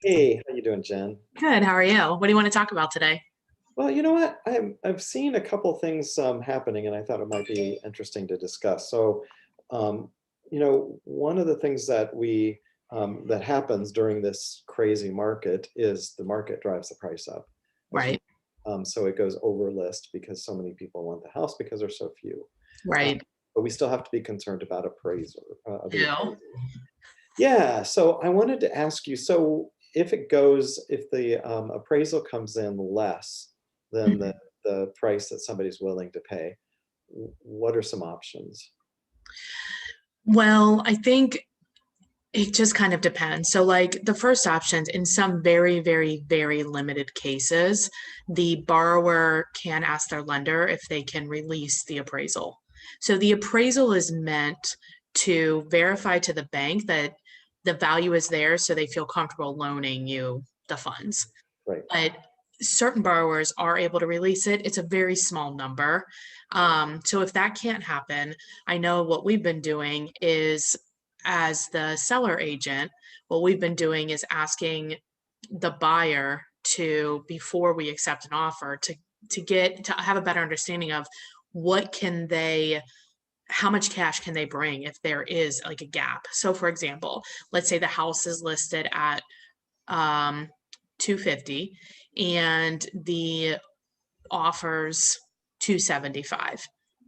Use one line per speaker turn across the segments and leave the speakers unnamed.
Hey, how you doing, Jen?
Good. How are you? What do you want to talk about today?
Well, you know what? I've seen a couple things happening, and I thought it might be interesting to discuss. Um, one of the things that happens during this crazy market is the market drives the price up, as you
Right.
so it goes over list because so many people want the house because there's so few. Uh,
Right.
but we still have to be concerned about the
Ew.
appraisal. Yeah, so I wanted to ask you, so if the appraisal comes in less than
Mhm.
the price that somebody's willing to pay, what are some options?
Well, I think it just kind of depends. So, like the first options, in some very, very, very limited cases, the borrower can ask their lender if they can release the appraisal. So, the appraisal is meant to verify to the bank that the value is there so they feel comfortable loaning you the funds.
Right.
But certain borrowers are able to release it. It's a very small number. So if that can't happen, I know what we've been doing is as the seller agent, what we've been doing is asking the buyer to, before we accept an offer, to have a better understanding of what can they how much cash can they bring if there is like a gap. So for example, let's say the house is listed at um 250 and the offers 275,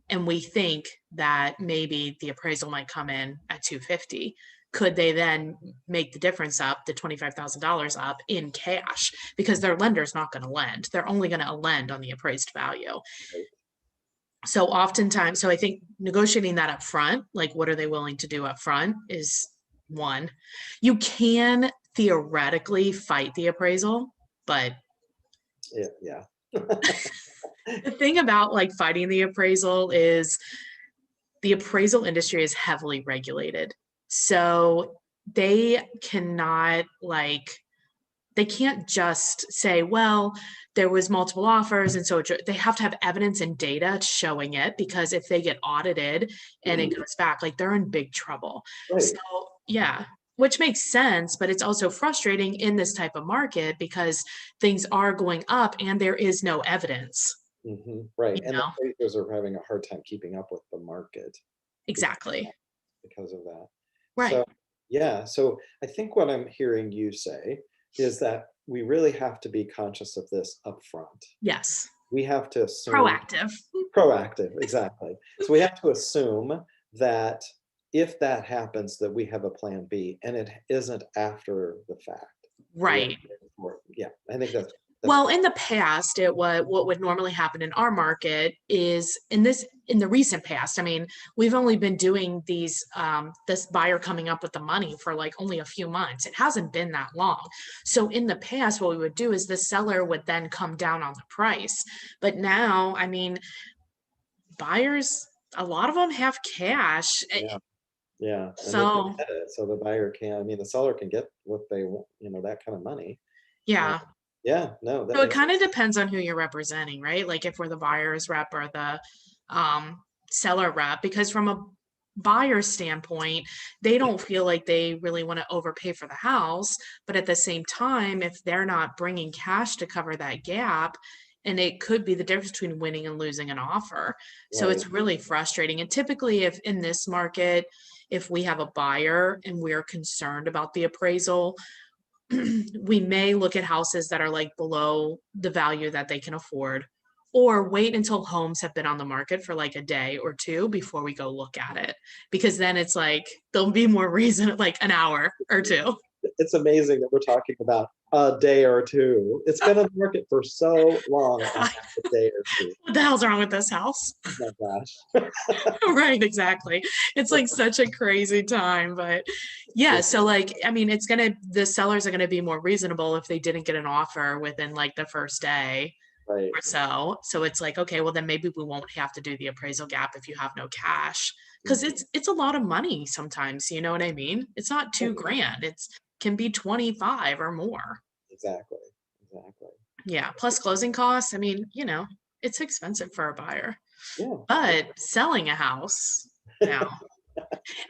and we think that maybe the appraisal might come in at 250. Could they then make the difference up, the $25,000 up in cash, because their lender's not going to lend, they're only going to lend on the appraised value.
Right.
So oftentimes, so I think negotiating that up front, like what are they willing to do up front, is one. You can theoretically fight the appraisal, but
Yeah, yeah.
the thing about like fighting the appraisal is the appraisal industry is heavily regulated. So they cannot they can't just say, well, there was multiple offers and so they have to have evidence and data showing it, because if they get audited and it goes back, like they're in big trouble. So
Right.
yeah, which makes sense, but it's also frustrating in this type of market because things are going up and there is no evidence,
Right.
you
And the
know.
appraisers are having a hard time keeping up with the market because
Exactly.
because of that.
Right.
So, yeah, so I think what I'm hearing you say is that we really have to be conscious of this upfront.
Yes.
We have to assume
Proactive.
proactive, exactly. So we have to assume that if that happens, that we have a plan B, and it isn't after the fact. We have
Right.
yeah, I think that's
Well,
great.
in the past, what would normally happen in our market is in the recent past. I mean, we've only been doing this buyer coming up with the money for like only a few months. It hasn't been that long. So in the past, what we would do is the seller would then come down on the price. But now, I mean, buyers, a lot of them have cash.
Yeah, yeah, and they can
So
get it, so the buyer can, I mean, the seller can get what they want, that kind of money. Uh,
yeah.
yeah, no, that
So it
makes
kind of
sense.
depends on who you're representing, right? Like if we're the buyer's rep or the seller rep, because from a buyer's standpoint, they don't feel like they really want to overpay for the house. But at the same time, if they're not bringing cash to cover that gap, and it could be the difference between winning and losing an offer. So
Right.
it's really frustrating. And typically, if in this market, if we have a buyer and we're concerned about the appraisal, we may look at houses that are like below the value that they can afford, or wait until homes have been on the market for like a day or two before we go look at it, because then it's like there'll be more reason, like an hour or two.
It's amazing that we're talking about a day or two. It's been on the market for so long, a half a day or two.
What the hell's wrong with this house?
Oh my gosh.
Right, exactly. It's like such a crazy time, but yeah, so like I mean the sellers are gonna be more reasonable if they didn't get an offer within like the first day
Right.
or so. So it's like, okay, well then maybe we won't have to do the appraisal gap if you have no cash. Because
Mhm.
it's a lot of money sometimes, you know what I mean? It's not 2 grand. It's can be 25 or more.
Exactly. Exactly.
Yeah. Plus closing costs. I mean, it's expensive for a buyer.
Yeah.
But selling a house, no.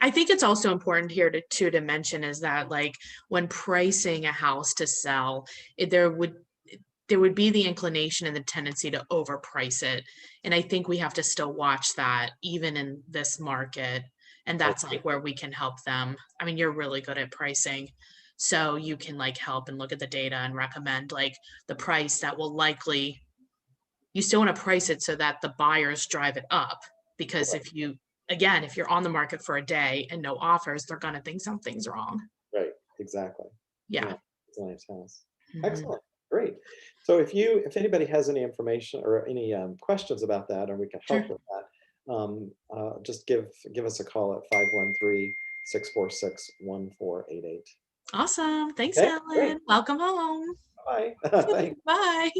I think it's also important here to mention is that like when pricing a house to sell, there would be the inclination and the tendency to overprice it. And I think we have to still watch that even in this market. And that's
Okay,
like where we can help them. I mean, you're really good at pricing. So you can like help and look at the data and recommend like the price that will likely, you still want to price it so that the buyers drive it up. Because
right,
if you, again, if you're on the market for a day and no offers, they're going to think something's wrong.
right, exactly. Yeah,
Yeah.
it's a nice house.
Mhm.
Excellent, great. So if anybody has any information or any questions about that, or we can
Sure.
help with that, just give us a call at 513-646-1488.
Awesome. Thanks,
Okay, great.
Ellen. Welcome home.
Bye. Thanks.
Bye.